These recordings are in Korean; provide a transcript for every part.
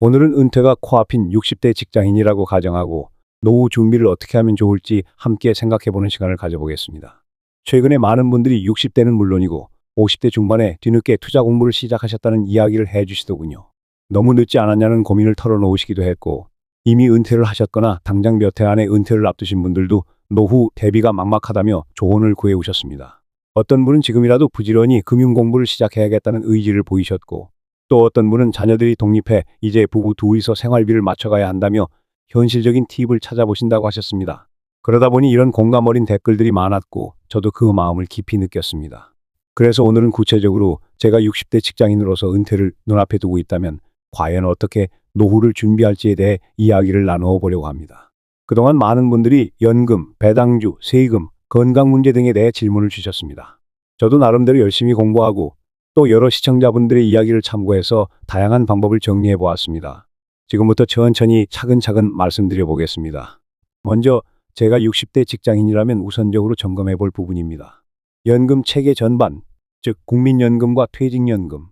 오늘은 은퇴가 코앞인 60대 직장인이라고 가정하고 노후 준비를 어떻게 하면 좋을지 함께 생각해보는 시간을 가져보겠습니다. 최근에 많은 분들이 60대는 물론이고 50대 중반에 뒤늦게 투자 공부를 시작하셨다는 이야기를 해주시더군요. 너무 늦지 않았냐는 고민을 털어놓으시기도 했고, 이미 은퇴를 하셨거나 당장 몇 해 안에 은퇴를 앞두신 분들도 노후 대비가 막막하다며 조언을 구해오셨습니다. 어떤 분은 지금이라도 부지런히 금융 공부를 시작해야겠다는 의지를 보이셨고, 또 어떤 분은 자녀들이 독립해 이제 부부 둘이서 생활비를 맞춰가야 한다며 현실적인 팁을 찾아보신다고 하셨습니다. 그러다 보니 이런 공감 어린 댓글들이 많았고 저도 그 마음을 깊이 느꼈습니다. 그래서 오늘은 구체적으로 제가 60대 직장인으로서 은퇴를 눈앞에 두고 있다면 과연 어떻게 노후를 준비할지에 대해 이야기를 나누어 보려고 합니다. 그동안 많은 분들이 연금, 배당주, 세금, 건강 문제 등에 대해 질문을 주셨습니다. 저도 나름대로 열심히 공부하고 또 여러 시청자분들의 이야기를 참고해서 다양한 방법을 정리해 보았습니다. 지금부터 천천히 차근차근 말씀드려 보겠습니다. 먼저 제가 60대 직장인이라면 우선적으로 점검해 볼 부분입니다. 연금 체계 전반, 즉 국민연금과 퇴직연금,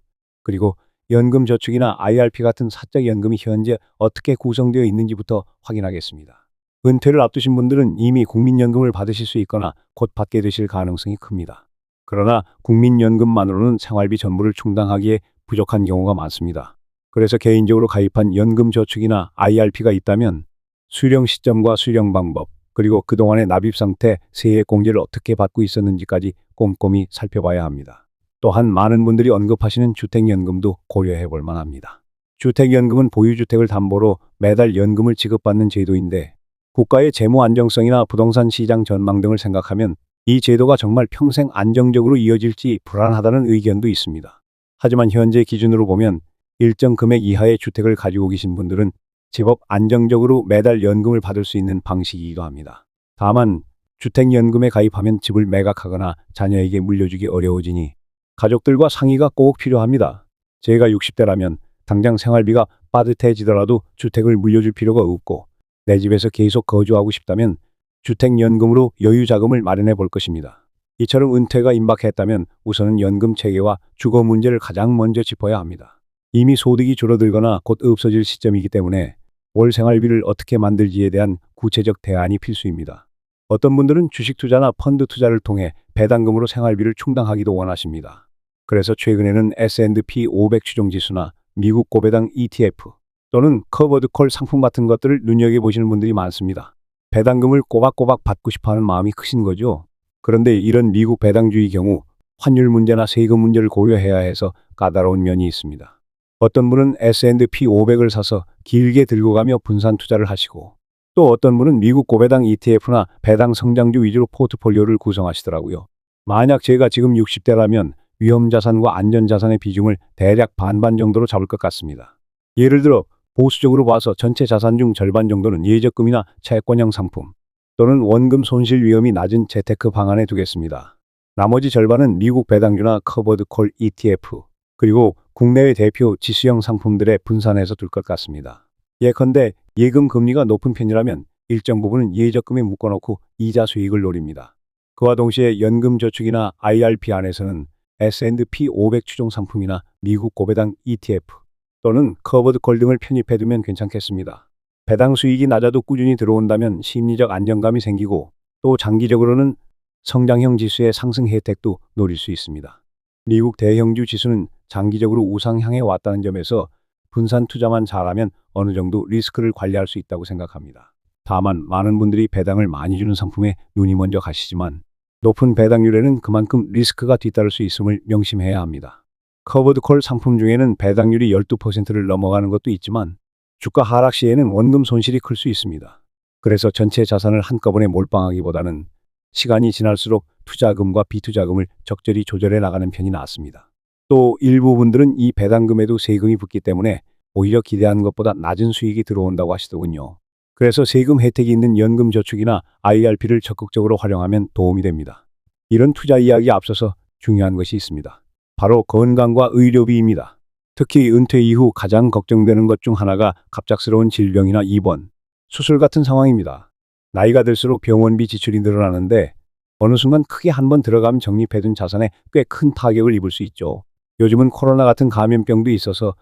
그리고 연금저축이나 IRP 같은 사적연금이 현재 어떻게 구성되어 있는지부터 확인하겠습니다. 은퇴를 앞두신 분들은 이미 국민연금을 받으실 수 있거나 곧 받게 되실 가능성이 큽니다. 그러나 국민연금만으로는 생활비 전부를 충당하기에 부족한 경우가 많습니다. 그래서 개인적으로 가입한 연금저축이나 IRP가 있다면 수령 시점과 수령 방법, 그리고 그동안의 납입 상태, 세액 공제를 어떻게 받고 있었는지까지 꼼꼼히 살펴봐야 합니다. 또한 많은 분들이 언급하시는 주택연금도 고려해 볼 만합니다. 주택연금은 보유주택을 담보로 매달 연금을 지급받는 제도인데 국가의 재무 안정성이나 부동산 시장 전망 등을 생각하면 이 제도가 정말 평생 안정적으로 이어질지 불안하다는 의견도 있습니다. 하지만 현재 기준으로 보면 일정 금액 이하의 주택을 가지고 계신 분들은 제법 안정적으로 매달 연금을 받을 수 있는 방식이기도 합니다. 다만 주택연금에 가입하면 집을 매각하거나 자녀에게 물려주기 어려워지니 가족들과 상의가 꼭 필요합니다. 제가 60대라면 당장 생활비가 빠듯해지더라도 주택을 물려줄 필요가 없고 내 집에서 계속 거주하고 싶다면 주택연금으로 여유자금을 마련해 볼 것입니다. 이처럼 은퇴가 임박했다면 우선은 연금 체계와 주거 문제를 가장 먼저 짚어야 합니다. 이미 소득이 줄어들거나 곧 없어질 시점이기 때문에 월 생활비를 어떻게 만들지에 대한 구체적 대안이 필수입니다. 어떤 분들은 주식 투자나 펀드 투자를 통해 배당금으로 생활비를 충당하기도 원하십니다. 그래서 최근에는 S&P 500 추종지수나 미국 고배당 ETF 또는 커버드콜 상품 같은 것들을 눈여겨보시는 분들이 많습니다. 배당금을 꼬박꼬박 받고 싶어하는 마음이 크신 거죠. 그런데 이런 미국 배당주의 경우 환율 문제나 세금 문제를 고려해야 해서 까다로운 면이 있습니다. 어떤 분은 S&P 500을 사서 길게 들고 가며 분산 투자를 하시고 또 어떤 분은 미국 고배당 ETF나 배당 성장주 위주로 포트폴리오를 구성하시더라고요. 만약 제가 지금 60대라면 위험자산과 안전자산의 비중을 대략 반반 정도로 잡을 것 같습니다. 예를 들어 보수적으로 봐서 전체 자산 중 절반 정도는 예적금이나 채권형 상품 또는 원금 손실 위험이 낮은 재테크 방안에 두겠습니다. 나머지 절반은 미국 배당주나 커버드콜 ETF 그리고 국내외 대표 지수형 상품들에 분산해서 둘 것 같습니다. 예컨대 예금 금리가 높은 편이라면 일정 부분은 예적금에 묶어놓고 이자 수익을 노립니다. 그와 동시에 연금저축이나 IRP 안에서는 S&P 500 추종 상품이나 미국 고배당 ETF 또는 커버드콜 등을 편입해두면 괜찮겠습니다. 배당 수익이 낮아도 꾸준히 들어온다면 심리적 안정감이 생기고 또 장기적으로는 성장형 지수의 상승 혜택도 노릴 수 있습니다. 미국 대형주 지수는 장기적으로 우상향해 왔다는 점에서 분산 투자만 잘하면 어느 정도 리스크를 관리할 수 있다고 생각합니다. 다만 많은 분들이 배당을 많이 주는 상품에 눈이 먼저 가시지만 높은 배당률에는 그만큼 리스크가 뒤따를 수 있음을 명심해야 합니다. 커버드콜 상품 중에는 배당률이 12%를 넘어가는 것도 있지만 주가 하락 시에는 원금 손실이 클 수 있습니다. 그래서 전체 자산을 한꺼번에 몰빵하기보다는 시간이 지날수록 투자금과 비투자금을 적절히 조절해 나가는 편이 낫습니다. 또 일부 분들은 이 배당금에도 세금이 붙기 때문에 오히려 기대한 것보다 낮은 수익이 들어온다고 하시더군요. 그래서 세금 혜택이 있는 연금저축이나 IRP를 적극적으로 활용하면 도움이 됩니다. 이런 투자 이야기에 앞서서 중요한 것이 있습니다. 바로 건강과 의료비입니다. 특히 은퇴 이후 가장 걱정되는 것 중 하나가 갑작스러운 질병이나 입원, 수술 같은 상황입니다. 나이가 들수록 병원비 지출이 늘어나는데 어느 순간 크게 한번 들어가면 적립해둔 자산에 꽤 큰 타격을 입을 수 있죠. 요즘은 코로나 같은 감염병도 있어서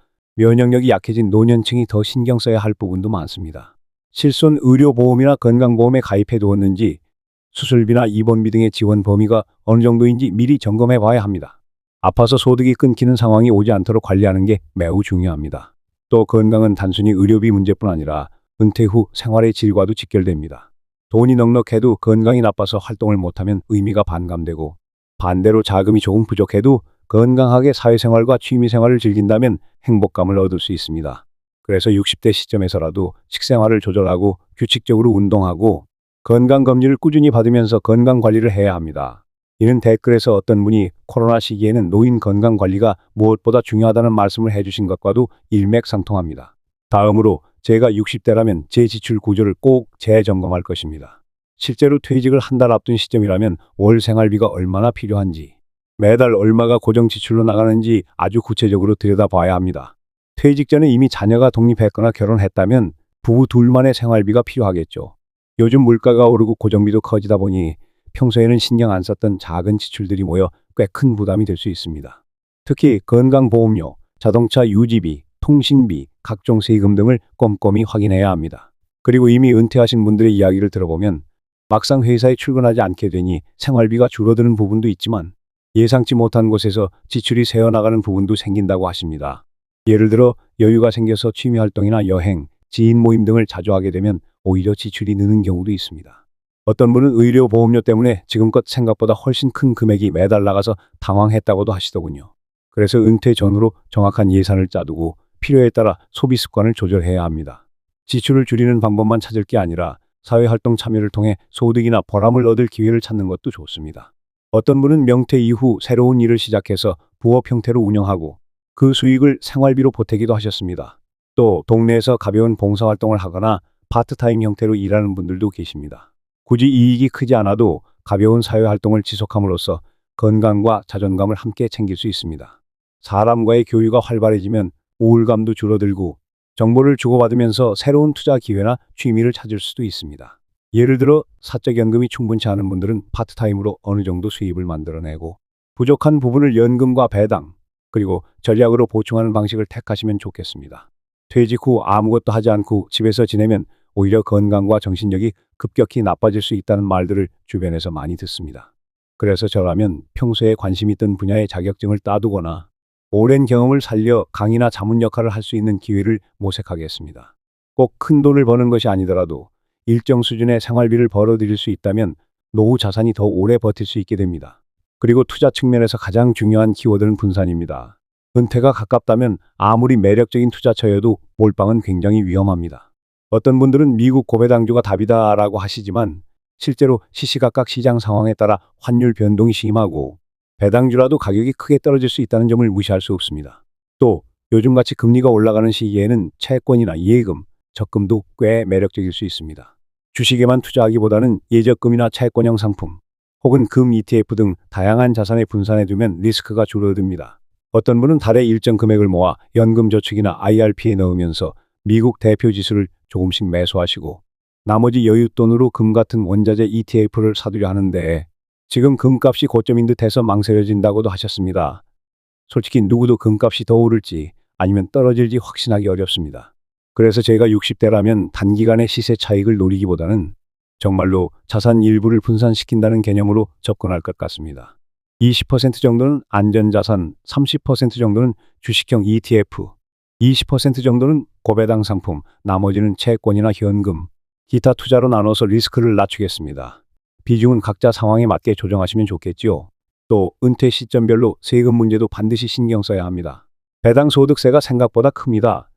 면역력이 약해진 노년층이 더 신경 써야 할 부분도 많습니다. 실손 의료보험이나 건강보험에 가입해 두었는지, 수술비나 입원비 등의 지원 범위가 어느 정도인지 미리 점검해 봐야 합니다. 아파서 소득이 끊기는 상황이 오지 않도록 관리하는 게 매우 중요합니다. 또 건강은 단순히 의료비 문제뿐 아니라 은퇴 후 생활의 질과도 직결됩니다. 돈이 넉넉해도 건강이 나빠서 활동을 못하면 의미가 반감되고, 반대로 자금이 조금 부족해도 건강하게 사회생활과 취미생활을 즐긴다면 행복감을 얻을 수 있습니다. 그래서 60대 시점에서라도 식생활을 조절하고 규칙적으로 운동하고 건강검진을 꾸준히 받으면서 건강관리를 해야 합니다. 이는 댓글에서 어떤 분이 코로나 시기에는 노인 건강관리가 무엇보다 중요하다는 말씀을 해주신 것과도 일맥상통합니다. 다음으로 제가 60대라면 제 지출 구조를 꼭 재점검할 것입니다. 실제로 퇴직을 한 달 앞둔 시점이라면 월 생활비가 얼마나 필요한지, 매달 얼마가 고정 지출로 나가는지 아주 구체적으로 들여다봐야 합니다. 퇴직 전에 이미 자녀가 독립했거나 결혼했다면 부부 둘만의 생활비가 필요하겠죠. 요즘 물가가 오르고 고정비도 커지다 보니 평소에는 신경 안 썼던 작은 지출들이 모여 꽤 큰 부담이 될 수 있습니다. 특히 건강보험료, 자동차 유지비, 통신비, 각종 세금 등을 꼼꼼히 확인해야 합니다. 그리고 이미 은퇴하신 분들의 이야기를 들어보면 막상 회사에 출근하지 않게 되니 생활비가 줄어드는 부분도 있지만 예상치 못한 곳에서 지출이 새어나가는 부분도 생긴다고 하십니다. 예를 들어 여유가 생겨서 취미활동이나 여행, 지인 모임 등을 자주 하게 되면 오히려 지출이 느는 경우도 있습니다. 어떤 분은 의료보험료 때문에 지금껏 생각보다 훨씬 큰 금액이 매달 나가서 당황했다고도 하시더군요. 그래서 은퇴 전후로 정확한 예산을 짜두고 필요에 따라 소비 습관을 조절해야 합니다. 지출을 줄이는 방법만 찾을 게 아니라 사회활동 참여를 통해 소득이나 보람을 얻을 기회를 찾는 것도 좋습니다. 어떤 분은 명퇴 이후 새로운 일을 시작해서 부업 형태로 운영하고 그 수익을 생활비로 보태기도 하셨습니다. 또 동네에서 가벼운 봉사활동을 하거나 파트타임 형태로 일하는 분들도 계십니다. 굳이 이익이 크지 않아도 가벼운 사회활동을 지속함으로써 건강과 자존감을 함께 챙길 수 있습니다. 사람과의 교류가 활발해지면 우울감도 줄어들고 정보를 주고받으면서 새로운 투자 기회나 취미를 찾을 수도 있습니다. 예를 들어 사적 연금이 충분치 않은 분들은 파트타임으로 어느 정도 수입을 만들어내고 부족한 부분을 연금과 배당, 그리고 전략으로 보충하는 방식을 택하시면 좋겠습니다. 퇴직 후 아무것도 하지 않고 집에서 지내면 오히려 건강과 정신력이 급격히 나빠질 수 있다는 말들을 주변에서 많이 듣습니다. 그래서 저라면 평소에 관심 있던 분야의 자격증을 따두거나 오랜 경험을 살려 강의나 자문 역할을 할 수 있는 기회를 모색하겠습니다. 꼭 큰 돈을 버는 것이 아니더라도 일정 수준의 생활비를 벌어들일 수 있다면 노후 자산이 더 오래 버틸 수 있게 됩니다. 그리고 투자 측면에서 가장 중요한 키워드는 분산입니다. 은퇴가 가깝다면 아무리 매력적인 투자처여도 몰빵은 굉장히 위험합니다. 어떤 분들은 미국 고배당주가 답이다라고 하시지만 실제로 시시각각 시장 상황에 따라 환율 변동이 심하고 배당주라도 가격이 크게 떨어질 수 있다는 점을 무시할 수 없습니다. 또 요즘같이 금리가 올라가는 시기에는 채권이나 예금, 적금도 꽤 매력적일 수 있습니다. 주식에만 투자하기보다는 예적금이나 채권형 상품, 혹은 금 ETF 등 다양한 자산에 분산해두면 리스크가 줄어듭니다. 어떤 분은 달에 일정 금액을 모아 연금저축이나 IRP에 넣으면서 미국 대표 지수를 조금씩 매수하시고 나머지 여윳돈으로 금 같은 원자재 ETF를 사두려 하는데 지금 금값이 고점인 듯해서 망설여진다고도 하셨습니다. 솔직히 누구도 금값이 더 오를지 아니면 떨어질지 확신하기 어렵습니다. 그래서 제가 60대라면 단기간의 시세 차익을 노리기보다는 정말로 자산 일부를 분산시킨다는 개념으로 접근할 것 같습니다. 20% 정도는 안전자산, 30% 정도는 주식형 ETF, 20% 정도는 고배당 상품, 나머지는 채권이나 현금, 기타 투자로 나눠서 리스크를 낮추겠습니다. 비중은 각자 상황에 맞게 조정하시면 좋겠지요. 또 은퇴 시점별로 세금 문제도 반드시 신경 써야 합니다. 배당 소득세가 생각보다 큽니다.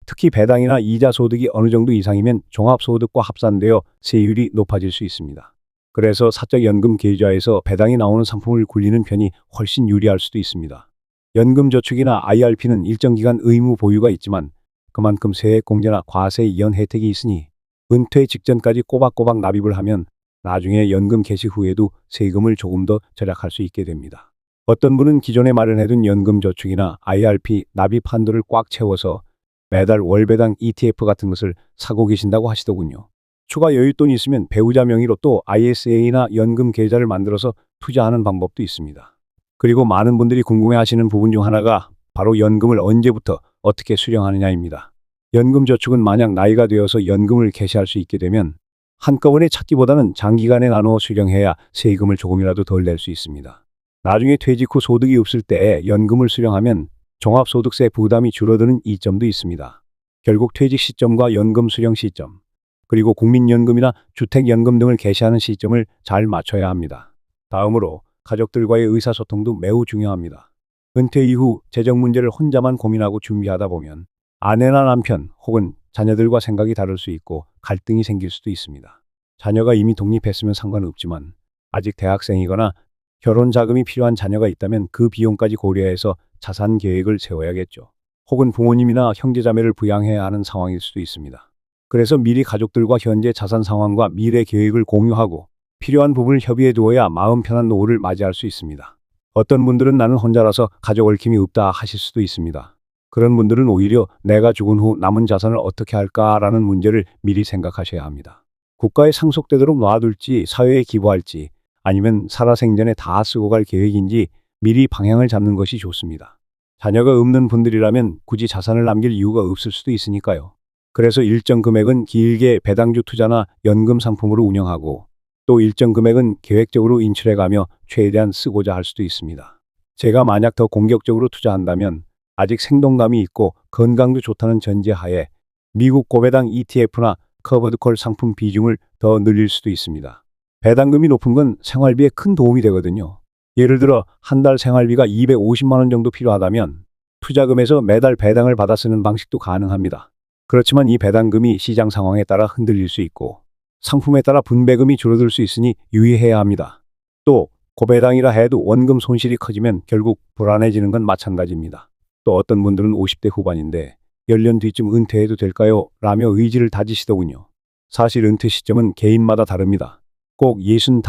특히 배당이나 이자 소득이 어느 정도 이상이면 종합소득과 합산되어 세율이 높아질 수 있습니다. 그래서 사적연금 계좌에서 배당이 나오는 상품을 굴리는 편이 훨씬 유리할 수도 있습니다. 연금저축이나 IRP는 일정 기간 의무 보유가 있지만 그만큼 세액공제나 과세 이연 혜택이 있으니 은퇴 직전까지 꼬박꼬박 납입을 하면 나중에 연금 개시 후에도 세금을 조금 더 절약할 수 있게 됩니다. 어떤 분은 기존에 마련해둔 연금저축이나 IRP 납입 한도를 꽉 채워서 매달 월배당 ETF 같은 것을 사고 계신다고 하시더군요. 추가 여윳돈이 있으면 배우자 명의로 또 ISA나 연금 계좌를 만들어서 투자하는 방법도 있습니다. 그리고 많은 분들이 궁금해하시는 부분 중 하나가 바로 연금을 언제부터 어떻게 수령하느냐입니다. 연금저축은 만약 나이가 되어서 연금을 개시할 수 있게 되면 한꺼번에 찾기보다는 장기간에 나누어 수령해야 세금을 조금이라도 덜 낼 수 있습니다. 나중에 퇴직 후 소득이 없을 때에 연금을 수령하면 종합소득세 부담이 줄어드는 이점도 있습니다. 결국 퇴직 시점과 연금 수령 시점, 그리고 국민연금이나 주택연금 등을 개시하는 시점을 잘 맞춰야 합니다. 다음으로 가족들과의 의사소통도 매우 중요합니다. 은퇴 이후 재정 문제를 혼자만 고민하고 준비하다 보면 아내나 남편 혹은 자녀들과 생각이 다를 수 있고 갈등이 생길 수도 있습니다. 자녀가 이미 독립했으면 상관없지만 아직 대학생이거나 결혼 자금이 필요한 자녀가 있다면 그 비용까지 고려해서 자산 계획을 세워야겠죠. 혹은 부모님이나 형제자매를 부양해야 하는 상황일 수도 있습니다. 그래서 미리 가족들과 현재 자산 상황과 미래 계획을 공유하고 필요한 부분을 협의해 두어야 마음 편한 노후를 맞이할 수 있습니다. 어떤 분들은 나는 혼자라서 가족 얽힘이 없다 하실 수도 있습니다. 그런 분들은 오히려 내가 죽은 후 남은 자산을 어떻게 할까라는 문제를 미리 생각하셔야 합니다. 국가에 상속되도록 놔둘지 사회에 기부할지 아니면 살아생전에 다 쓰고 갈 계획인지 미리 방향을 잡는 것이 좋습니다. 자녀가 없는 분들이라면 굳이 자산을 남길 이유가 없을 수도 있으니까요. 그래서 일정 금액은 길게 배당주 투자나 연금 상품으로 운영하고 또 일정 금액은 계획적으로 인출해가며 최대한 쓰고자 할 수도 있습니다. 제가 만약 더 공격적으로 투자한다면 아직 생동감이 있고 건강도 좋다는 전제하에 미국 고배당 ETF나 커버드콜 상품 비중을 더 늘릴 수도 있습니다. 배당금이 높은 건 생활비에 큰 도움이 되거든요. 예를 들어 한 달 생활비가 250만 원 정도 필요하다면 투자금에서 매달 배당을 받아 쓰는 방식도 가능합니다. 그렇지만 이 배당금이 시장 상황에 따라 흔들릴 수 있고 상품에 따라 분배금이 줄어들 수 있으니 유의해야 합니다. 또 고배당이라 해도 원금 손실이 커지면 결국 불안해지는 건 마찬가지입니다. 또 어떤 분들은 50대 후반인데 10년 뒤쯤 은퇴해도 될까요? 라며 의지를 다지시더군요. 사실 은퇴 시점은 개인마다 다릅니다. 꼭 65,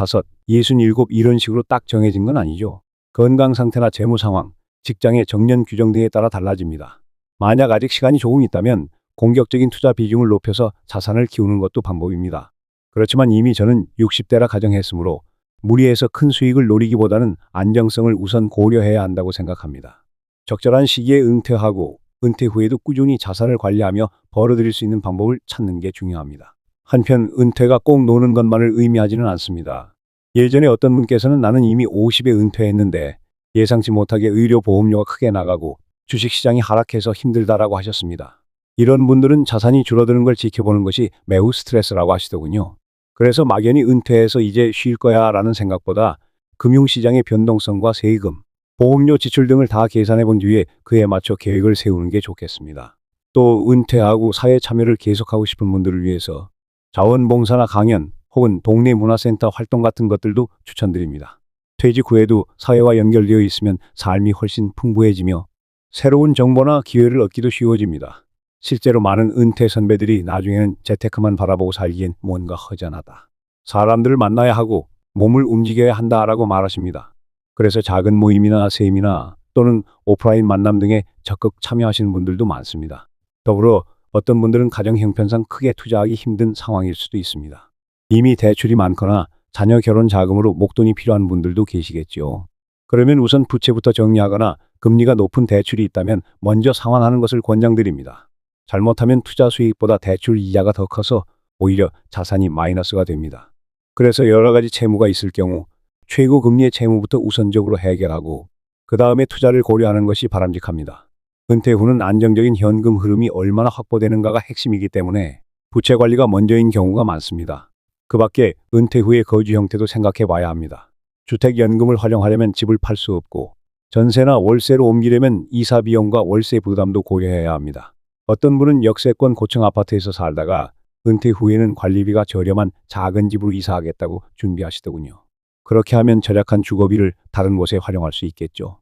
67 이런 식으로 딱 정해진 건 아니죠. 건강 상태나 재무 상황, 직장의 정년 규정 등에 따라 달라집니다. 만약 아직 시간이 조금 있다면 공격적인 투자 비중을 높여서 자산을 키우는 것도 방법입니다. 그렇지만 이미 저는 60대라 가정했으므로 무리해서 큰 수익을 노리기보다는 안정성을 우선 고려해야 한다고 생각합니다. 적절한 시기에 은퇴하고 은퇴 후에도 꾸준히 자산을 관리하며 벌어들일 수 있는 방법을 찾는 게 중요합니다. 한편 은퇴가 꼭 노는 것만을 의미하지는 않습니다. 예전에 어떤 분께서는 나는 이미 50에 은퇴했는데 예상치 못하게 의료보험료가 크게 나가고 주식시장이 하락해서 힘들다라고 하셨습니다. 이런 분들은 자산이 줄어드는 걸 지켜보는 것이 매우 스트레스라고 하시더군요. 그래서 막연히 은퇴해서 이제 쉴 거야 라는 생각보다 금융시장의 변동성과 세금, 보험료 지출 등을 다 계산해 본 뒤에 그에 맞춰 계획을 세우는 게 좋겠습니다. 또 은퇴하고 사회 참여를 계속하고 싶은 분들을 위해서 자원봉사나 강연 혹은 동네 문화센터 활동 같은 것들도 추천드립니다. 퇴직 후에도 사회와 연결되어 있으면 삶이 훨씬 풍부해지며 새로운 정보나 기회를 얻기도 쉬워집니다. 실제로 많은 은퇴 선배들이 나중에는 재테크만 바라보고 살기엔 뭔가 허전하다. 사람들을 만나야 하고 몸을 움직여야 한다라고 말하십니다. 그래서 작은 모임이나 세미나 또는 오프라인 만남 등에 적극 참여하시는 분들도 많습니다. 더불어 어떤 분들은 가정 형편상 크게 투자하기 힘든 상황일 수도 있습니다. 이미 대출이 많거나 자녀 결혼 자금으로 목돈이 필요한 분들도 계시겠죠. 그러면 우선 부채부터 정리하거나 금리가 높은 대출이 있다면 먼저 상환하는 것을 권장드립니다. 잘못하면 투자 수익보다 대출 이자가 더 커서 오히려 자산이 마이너스가 됩니다. 그래서 여러 가지 채무가 있을 경우 최고 금리의 채무부터 우선적으로 해결하고 그 다음에 투자를 고려하는 것이 바람직합니다. 은퇴 후는 안정적인 현금 흐름이 얼마나 확보되는가가 핵심이기 때문에 부채 관리가 먼저인 경우가 많습니다. 그 밖에 은퇴 후의 거주 형태도 생각해 봐야 합니다. 주택연금을 활용하려면 집을 팔 수 없고 전세나 월세로 옮기려면 이사 비용과 월세 부담도 고려해야 합니다. 어떤 분은 역세권 고층 아파트에서 살다가 은퇴 후에는 관리비가 저렴한 작은 집으로 이사하겠다고 준비하시더군요. 그렇게 하면 절약한 주거비를 다른 곳에 활용할 수 있겠죠.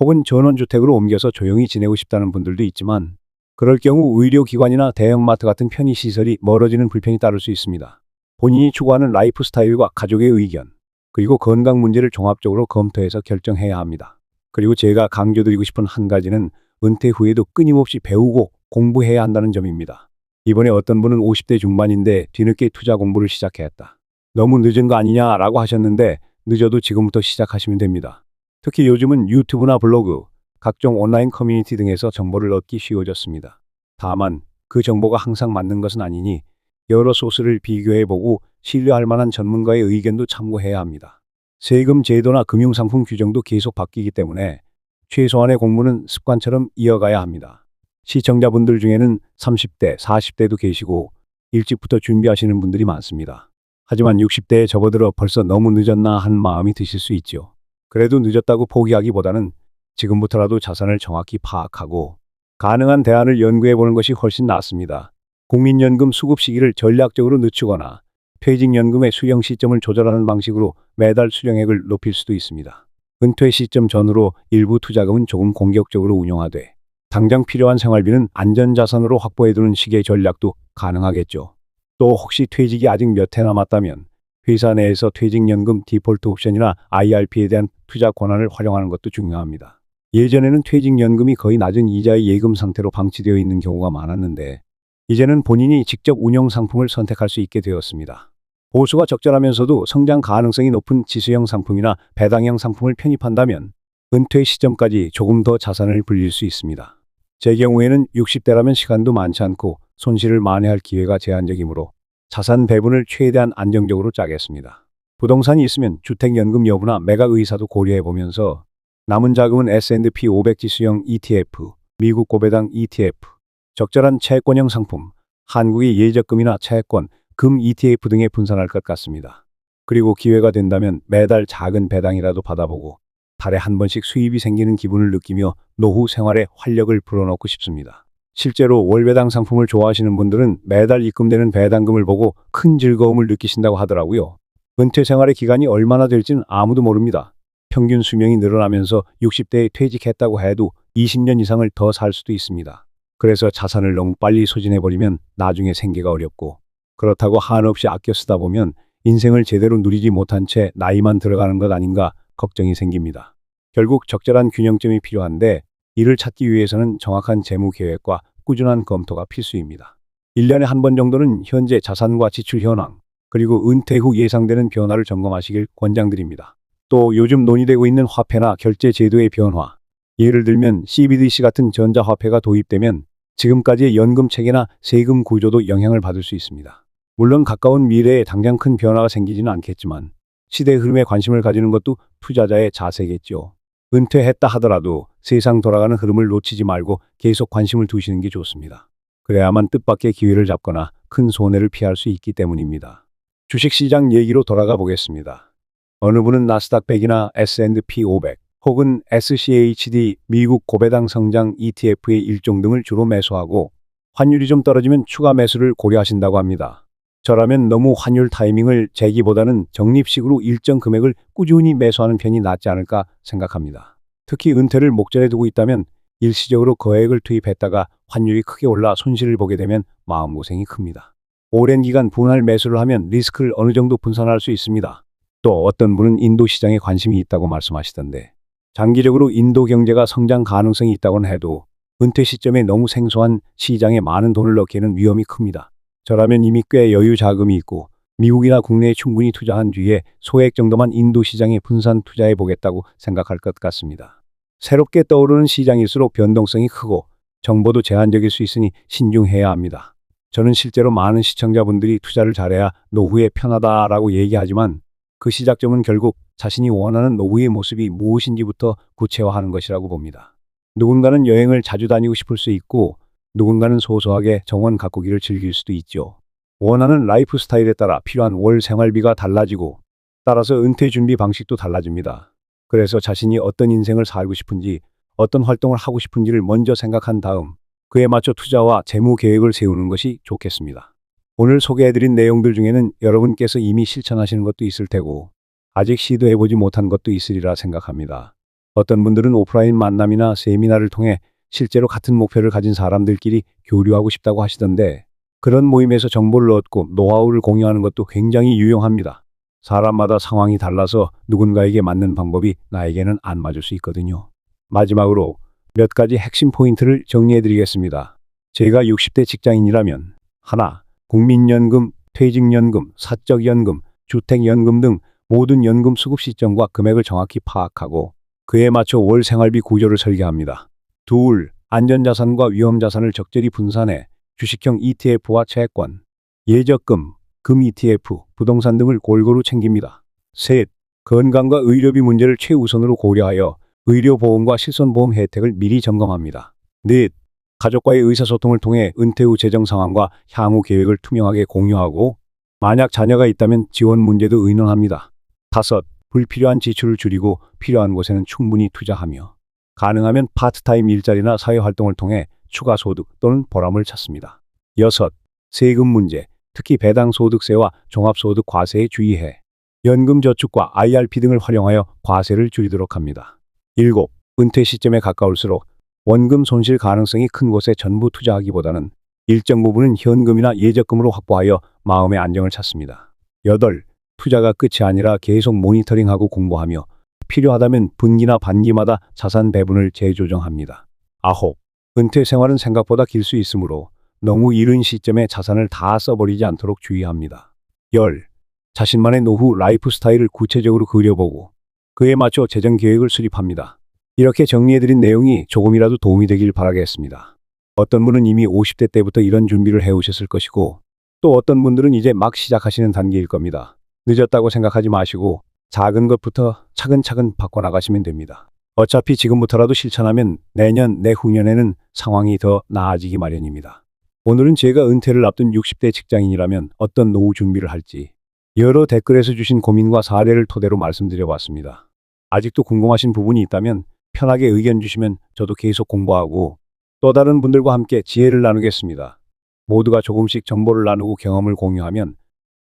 혹은 전원주택으로 옮겨서 조용히 지내고 싶다는 분들도 있지만 그럴 경우 의료기관이나 대형마트 같은 편의시설이 멀어지는 불편이 따를 수 있습니다. 본인이 추구하는 라이프 스타일과 가족의 의견, 그리고 건강 문제를 종합적으로 검토해서 결정해야 합니다. 그리고 제가 강조드리고 싶은 한 가지는 은퇴 후에도 끊임없이 배우고 공부해야 한다는 점입니다. 이번에 어떤 분은 50대 중반인데 뒤늦게 투자 공부를 시작했다. 너무 늦은 거 아니냐라고 하셨는데 늦어도 지금부터 시작하시면 됩니다. 특히 요즘은 유튜브나 블로그, 각종 온라인 커뮤니티 등에서 정보를 얻기 쉬워졌습니다. 다만 그 정보가 항상 맞는 것은 아니니 여러 소스를 비교해보고 신뢰할 만한 전문가의 의견도 참고해야 합니다. 세금 제도나 금융상품 규정도 계속 바뀌기 때문에 최소한의 공부는 습관처럼 이어가야 합니다. 시청자분들 중에는 30대, 40대도 계시고 일찍부터 준비하시는 분들이 많습니다. 하지만 60대에 접어들어 벌써 너무 늦었나 하는 마음이 드실 수 있죠. 그래도 늦었다고 포기하기보다는 지금부터라도 자산을 정확히 파악하고 가능한 대안을 연구해보는 것이 훨씬 낫습니다. 국민연금 수급 시기를 전략적으로 늦추거나 퇴직연금의 수령 시점을 조절하는 방식으로 매달 수령액을 높일 수도 있습니다. 은퇴 시점 전후로 일부 투자금은 조금 공격적으로 운용하되 당장 필요한 생활비는 안전자산으로 확보해두는 식의 전략도 가능하겠죠. 또 혹시 퇴직이 아직 몇 해 남았다면 회사 내에서 퇴직연금 디폴트 옵션이나 IRP에 대한 투자 권한을 활용하는 것도 중요합니다. 예전에는 퇴직연금이 거의 낮은 이자의 예금 상태로 방치되어 있는 경우가 많았는데 이제는 본인이 직접 운용 상품을 선택할 수 있게 되었습니다. 보수가 적절하면서도 성장 가능성이 높은 지수형 상품이나 배당형 상품을 편입한다면 은퇴 시점까지 조금 더 자산을 불릴 수 있습니다. 제 경우에는 60대라면 시간도 많지 않고 손실을 만회할 기회가 제한적이므로 자산 배분을 최대한 안정적으로 짜겠습니다. 부동산이 있으면 주택연금 여부나 매각 의사도 고려해보면서 남은 자금은 S&P 500 지수형 ETF, 미국 고배당 ETF, 적절한 채권형 상품, 한국의 예적금이나 채권, 금 ETF 등에 분산할 것 같습니다. 그리고 기회가 된다면 매달 작은 배당이라도 받아보고 달에 한 번씩 수입이 생기는 기분을 느끼며 노후 생활에 활력을 불어넣고 싶습니다. 실제로 월배당 상품을 좋아하시는 분들은 매달 입금되는 배당금을 보고 큰 즐거움을 느끼신다고 하더라고요. 은퇴 생활의 기간이 얼마나 될지는 아무도 모릅니다. 평균 수명이 늘어나면서 60대에 퇴직했다고 해도 20년 이상을 더 살 수도 있습니다. 그래서 자산을 너무 빨리 소진해버리면 나중에 생계가 어렵고 그렇다고 한없이 아껴 쓰다 보면 인생을 제대로 누리지 못한 채 나이만 들어가는 것 아닌가 걱정이 생깁니다. 결국 적절한 균형점이 필요한데 이를 찾기 위해서는 정확한 재무 계획과 꾸준한 검토가 필수입니다. 1년에 한 번 정도는 현재 자산과 지출 현황, 그리고 은퇴 후 예상되는 변화를 점검하시길 권장드립니다. 또 요즘 논의되고 있는 화폐나 결제 제도의 변화, 예를 들면 CBDC 같은 전자화폐가 도입되면 지금까지의 연금 체계나 세금 구조도 영향을 받을 수 있습니다. 물론 가까운 미래에 당장 큰 변화가 생기지는 않겠지만 시대 흐름에 관심을 가지는 것도 투자자의 자세겠죠. 은퇴했다 하더라도 세상 돌아가는 흐름을 놓치지 말고 계속 관심을 두시는 게 좋습니다. 그래야만 뜻밖의 기회를 잡거나 큰 손해를 피할 수 있기 때문입니다. 주식시장 얘기로 돌아가 보겠습니다. 어느 분은 나스닥 100이나 S&P 500 혹은 SCHD 미국 고배당 성장 ETF의 일종 등을 주로 매수하고 환율이 좀 떨어지면 추가 매수를 고려하신다고 합니다. 저라면 너무 환율 타이밍을 재기보다는 적립식으로 일정 금액을 꾸준히 매수하는 편이 낫지 않을까 생각합니다. 특히 은퇴를 목전에 두고 있다면 일시적으로 거액을 투입했다가 환율이 크게 올라 손실을 보게 되면 마음고생이 큽니다. 오랜 기간 분할 매수를 하면 리스크를 어느 정도 분산할 수 있습니다. 또 어떤 분은 인도 시장에 관심이 있다고 말씀하시던데 장기적으로 인도 경제가 성장 가능성이 있다고는 해도 은퇴 시점에 너무 생소한 시장에 많은 돈을 넣기에는 위험이 큽니다. 저라면 이미 꽤 여유 자금이 있고 미국이나 국내에 충분히 투자한 뒤에 소액 정도만 인도 시장에 분산 투자해 보겠다고 생각할 것 같습니다. 새롭게 떠오르는 시장일수록 변동성이 크고 정보도 제한적일 수 있으니 신중해야 합니다. 저는 실제로 많은 시청자분들이 투자를 잘해야 노후에 편하다라고 얘기하지만 그 시작점은 결국 자신이 원하는 노후의 모습이 무엇인지부터 구체화하는 것이라고 봅니다. 누군가는 여행을 자주 다니고 싶을 수 있고 누군가는 소소하게 정원 가꾸기를 즐길 수도 있죠. 원하는 라이프 스타일에 따라 필요한 월 생활비가 달라지고 따라서 은퇴 준비 방식도 달라집니다. 그래서 자신이 어떤 인생을 살고 싶은지 어떤 활동을 하고 싶은지를 먼저 생각한 다음 그에 맞춰 투자와 재무 계획을 세우는 것이 좋겠습니다. 오늘 소개해드린 내용들 중에는 여러분께서 이미 실천하시는 것도 있을 테고 아직 시도해보지 못한 것도 있으리라 생각합니다. 어떤 분들은 오프라인 만남이나 세미나를 통해 실제로 같은 목표를 가진 사람들끼리 교류하고 싶다고 하시던데 그런 모임에서 정보를 얻고 노하우를 공유하는 것도 굉장히 유용합니다. 사람마다 상황이 달라서 누군가에게 맞는 방법이 나에게는 안 맞을 수 있거든요. 마지막으로 몇 가지 핵심 포인트를 정리해드리겠습니다. 제가 60대 직장인이라면 하나, 국민연금, 퇴직연금, 사적연금, 주택연금 등 모든 연금 수급 시점과 금액을 정확히 파악하고 그에 맞춰 월 생활비 구조를 설계합니다. 둘, 안전자산과 위험자산을 적절히 분산해 주식형 ETF와 채권, 예적금, 금 ETF, 부동산 등을 골고루 챙깁니다. 셋, 건강과 의료비 문제를 최우선으로 고려하여 의료보험과 실손보험 혜택을 미리 점검합니다. 넷, 가족과의 의사소통을 통해 은퇴 후 재정 상황과 향후 계획을 투명하게 공유하고 만약 자녀가 있다면 지원 문제도 의논합니다. 다섯, 불필요한 지출을 줄이고 필요한 곳에는 충분히 투자하며 가능하면 파트타임 일자리나 사회활동을 통해 추가 소득 또는 보람을 찾습니다. 여섯, 세금 문제, 특히 배당소득세와 종합소득 과세에 주의해 연금저축과 IRP 등을 활용하여 과세를 줄이도록 합니다. 일곱, 은퇴 시점에 가까울수록 원금 손실 가능성이 큰 곳에 전부 투자하기보다는 일정 부분은 현금이나 예적금으로 확보하여 마음의 안정을 찾습니다. 여덟, 투자가 끝이 아니라 계속 모니터링하고 공부하며 필요하다면 분기나 반기마다 자산 배분을 재조정합니다. 아홉, 은퇴 생활은 생각보다 길 수 있으므로 너무 이른 시점에 자산을 다 써버리지 않도록 주의합니다. 열, 자신만의 노후 라이프 스타일을 구체적으로 그려보고 그에 맞춰 재정 계획을 수립합니다. 이렇게 정리해드린 내용이 조금이라도 도움이 되길 바라겠습니다. 어떤 분은 이미 50대 때부터 이런 준비를 해오셨을 것이고 또 어떤 분들은 이제 막 시작하시는 단계일 겁니다. 늦었다고 생각하지 마시고 작은 것부터 차근차근 바꿔나가시면 됩니다. 어차피 지금부터라도 실천하면 내년, 내후년에는 상황이 더 나아지기 마련입니다. 오늘은 제가 은퇴를 앞둔 60대 직장인이라면 어떤 노후 준비를 할지 여러 댓글에서 주신 고민과 사례를 토대로 말씀드려봤습니다. 아직도 궁금하신 부분이 있다면 편하게 의견 주시면 저도 계속 공부하고 또 다른 분들과 함께 지혜를 나누겠습니다. 모두가 조금씩 정보를 나누고 경험을 공유하면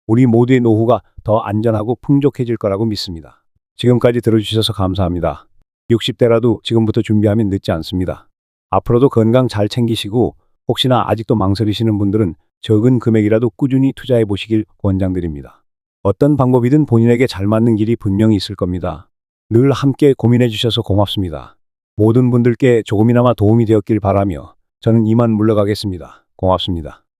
우리 모두의 노후가 더 안전하고 풍족해질 거라고 믿습니다. 지금까지 들어주셔서 감사합니다. 60대라도 지금부터 준비하면 늦지 않습니다. 앞으로도 건강 잘 챙기시고 혹시나 아직도 망설이시는 분들은 적은 금액이라도 꾸준히 투자해 보시길 권장드립니다. 어떤 방법이든 본인에게 잘 맞는 길이 분명히 있을 겁니다. 늘 함께 고민해 주셔서 고맙습니다. 모든 분들께 조금이나마 도움이 되었길 바라며 저는 이만 물러가겠습니다. 고맙습니다.